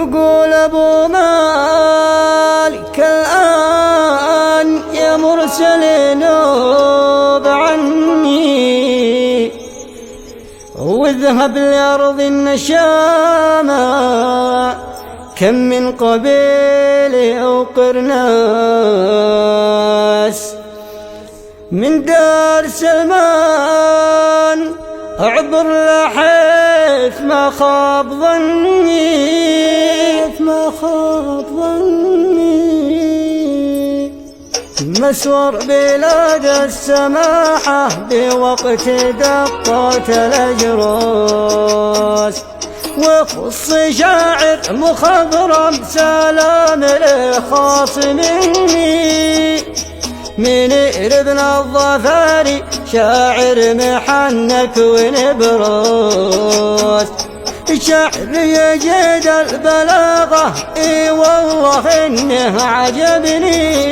يقول ابو مالك الآن يا مرسل نوب عني واذهب لأرض النشامى كم من قبيل أو قرناس من دار سلمان أعبر لحيث ما خاب ظني مسور بلاد السماحة بوقت دقات الأجراس وخص شاعر مخضرم سلام الخاص مني منير بن الظفاري شاعر محنك ونبراس شعر يجد البلاغة اي والله انه عجبني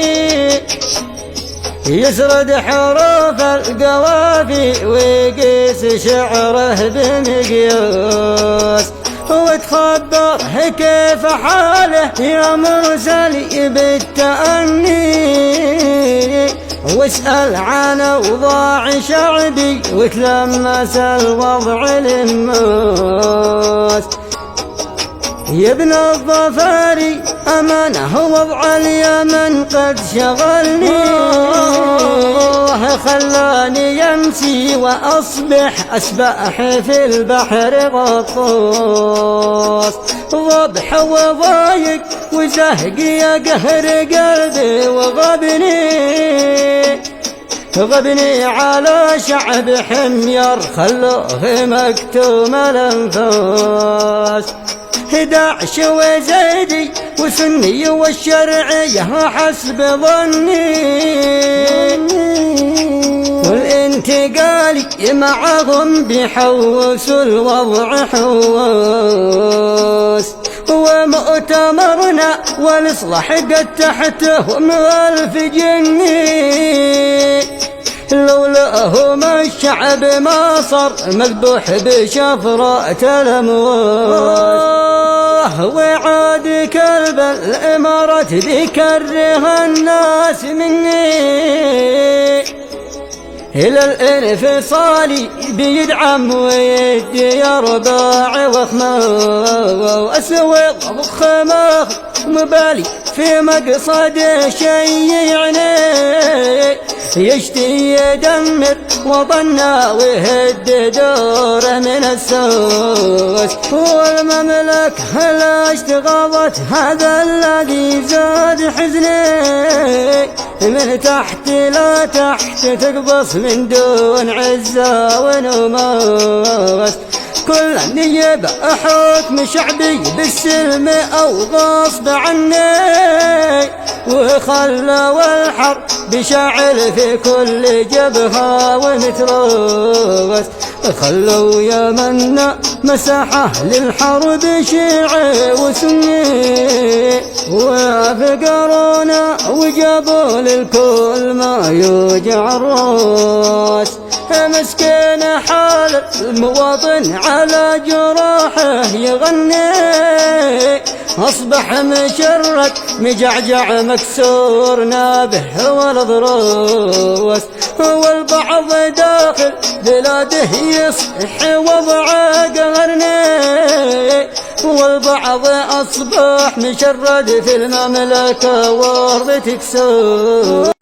يسرد حروف القوافي ويقيس شعره بمقياس وتخبره كيف حاله يا مرسل بالتأني واسأل عن أوضاع شعبي وتلمس الوضع للناس يا ابن الظفاري أمانه وضع اليمن قد شغلني الله خلاني يمسي وأصبح أسبح في البحر غطاس ضبح وضايق وزهق يا قهر قلبي غبني على شعب حمير خلوه مكتوم الأنفاس 11 وزيدي وسني والشرعية حسب ظني والانتقالي معهم بحوس الوضع حواس ومؤتمرنا والإصلاح قد تحتهم 1000 جني لولاهم الشعب ما صار مذبوح بشفرات الأموال وعاد كلب الإمارات بيكره الناس مني إلى الانفصال بيدعم ويدي أرباع وخماس وخماخ مبالي في مقصد شي يعني يشتي يدمر وطننا ويهد دوره من السوس والمملكة لا اشتغلت هذا الذي زاد حزني من تحت لا تحت تقبص من دون عزة ونماس كل يبقى حكم شعبي بالسلم أو غصب عني وخلوا الحرب بشعل في كل جبهة ومتروس خلوا يمنا مساحة للحرب شيعي وسني وفقرونا وجابوا للكل ما يوجع الراس مسكين حال المواطن على جراحه يغني أصبح مشرد مجعجع مكسور نابه والضروس والبعض داخل بلاده يصح وضعه قهرني والبعض أصبح مشرد في المملكة وارض تكسور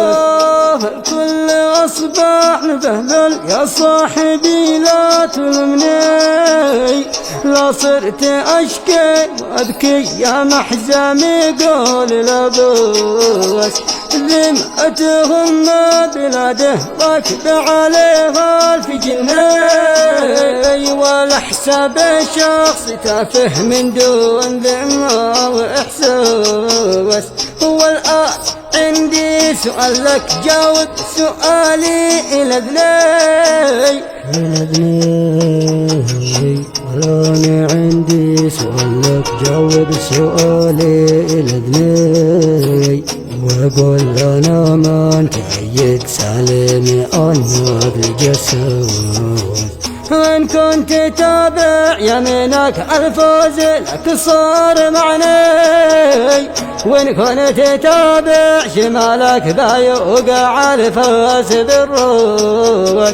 الكل أصبح مبهذل يا صاحبي لا تلمني لا صرت أشكي وأبكي يا محزمي قول لبوس ذمتهم بلاده راكب عليها الفجني ولا حساب شخص تافه من دون ذمة وإحساس والآن عندي سؤال لك جاوب سؤالي إلى ذني والآن عندي سؤال لك جاوب سؤالي إلى ذني وقل أنا ما انتهيت سالمي أنوار الجسد إن كنت تتابع يمينك الفوز لك صار معني، وإن كنت تتابع شمالك بيوقع الفوز بالروح.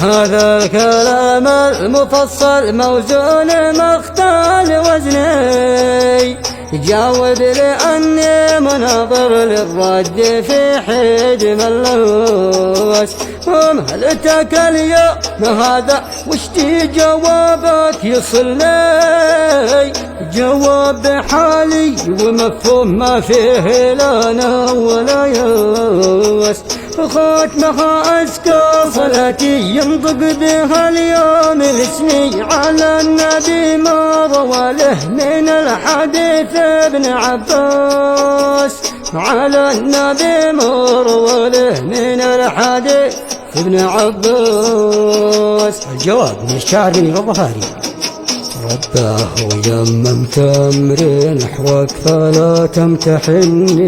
هذا الكلام المفصل موزون مختال وزني، جاوب لأني مناظر للرد في حيد ملوس. ومهلتك اليوم هذا وشتي جوابك يصل لي، جواب حالي ومفهوم ما فيه لا أنا ولا يوس. ختمها أزكى صلاتي ينطق بها اليوم لسني على النبي ما روى له من الحديث ابن عباس، على النبي ما روى له من الحديث ابن عباس. الجواب من الشاعر بن الظفاري: رباه يممت أمري نحوك فلا تمتحني،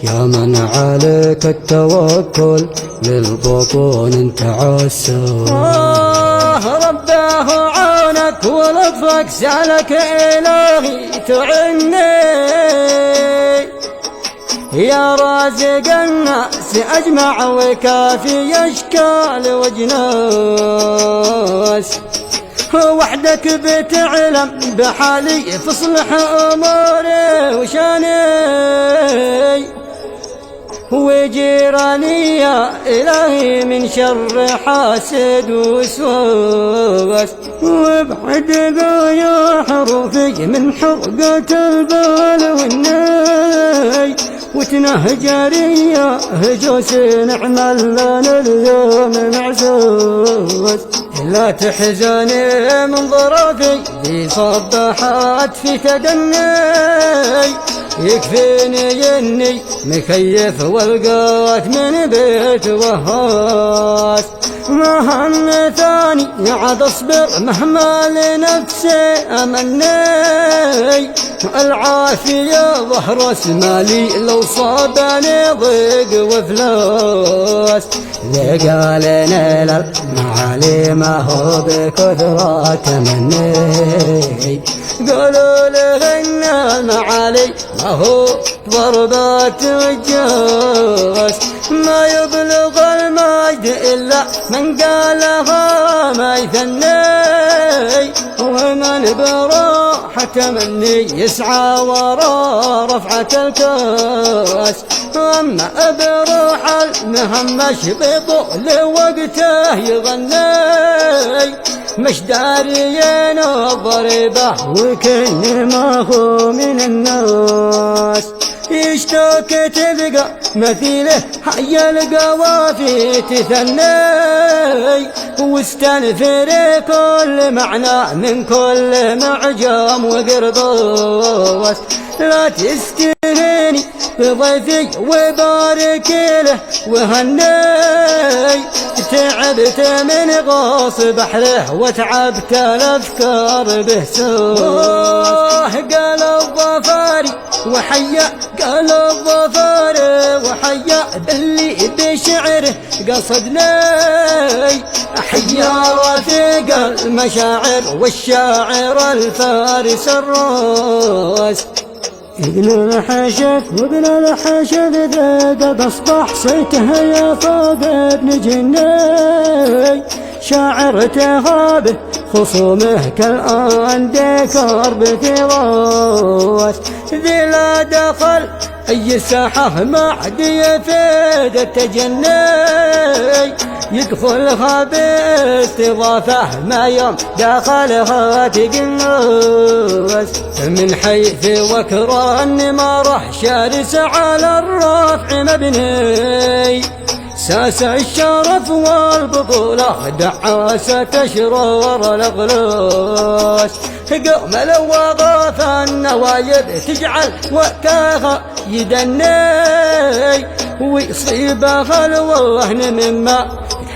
يا من عليك التوكل للبطون انت عسى. رباه عونك ولطفك سالك إلهي تعني، يا رازق الناس أجمع وكافي أشكال وجناس. وحدك بتعلم بحالي فاصلح أموري وشاني، وجيراني يا إلهي من شر حاسد وسواس. وابعد يا حروفي من حرقة البال والناي، وتنهجري يا هجوس نعمل لنا اليوم معزوز. لا تحزني من ظرفي ذي صبحات في تدني، يكفيني اني مكيف والقات من بيت وهاس. مهم ثاني عاد اصبر مهما لنفسي امني، العافية ظهر اسمالي لو صابني ضيق وفلاس. لقالنا للمعالي ما هو بكثرة تمني، قالوا له ان المعالي ما هو ضربات وجاس. ما يبلغ المجد إلا من قالها ما يثني، ومن براحة مني يسعى وراء رفعة الكاس. أما بروح المهمش بطول وقته يغني، مش داريين الضريبة وكل ما هو من الناس. يشتوك تبقى مثيله حي القوافي تثني، واستنفر كل معنى من كل معجم وقرضاس. لا تستهيني بضيفي وبارك له وهني، تعبت من غاص بحره وتعبت الافكار به سواه. قال الظفاري وحيا، قال الظفاري وحيا اللي بشعره قصدني، حيا رفيق المشاعر والشاعر الفارس الراس. ابن الحشد وابن الحشد ذا قد اصبح صيته يا فوق ابن جني، شاعر تغابه خصومه كالآن ديكار بثراس. ذي لا دخل أي ساحة ما عاد يفيد التجني، يدخلها باستضافة ما يوم دخلها تقنوس. من حيث وكران ما راح شارس على الرفع مبني، ساس الشرف والبطولة دعاسة تشرور الأغلاس. قوم لو وقف النوايب تجعل وقتها يدني، ويصيبها الوهن مما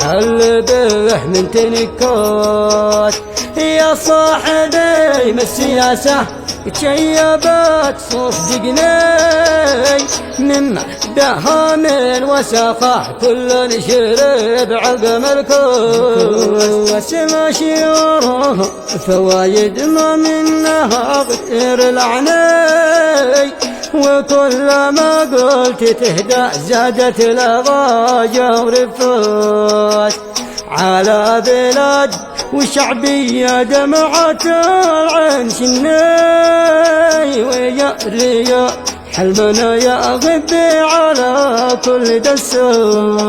حل به من تنكات. يا صاحبي من السياسة تشيبت صوف دقني، مما بها من وسخة كل شرب عقم الكوس. ما شيوره فوايد ما منها غير العني، وكل ما قلت تهدى زادت الغاية ورفوس. على بلاد وشعبية دمعة العين شني، ويا ريا حلمنا يا غبي على كل دسوس.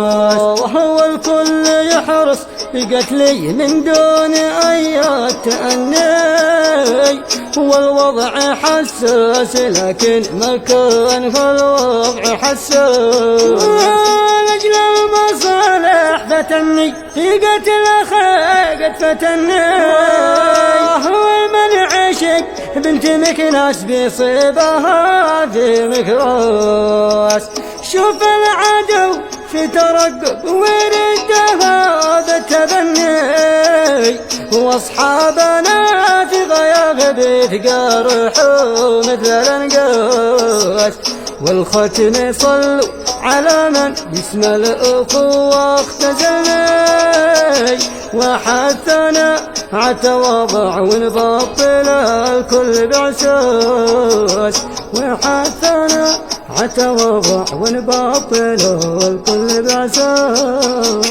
وهو الكل يحرص بقتلي من دون أي تأني، والوضع حساس لكن ما كان الوضع حساس. لأجل المصالح فتني في قتل أخي قد فتني، ومن عشق بنت مكناس بيصيبها في مكراس. شوف العدو في ترقب وردها بالتبني، واصحابنا في غياب يتقارحوا مثل الانقاس. والختم صلوا على من باسم الأخوة اختزلني، وحثنا عالتواضع ونبطل الكل بعساس. وحثنا عالتواضع ونبطل الكل بعساس.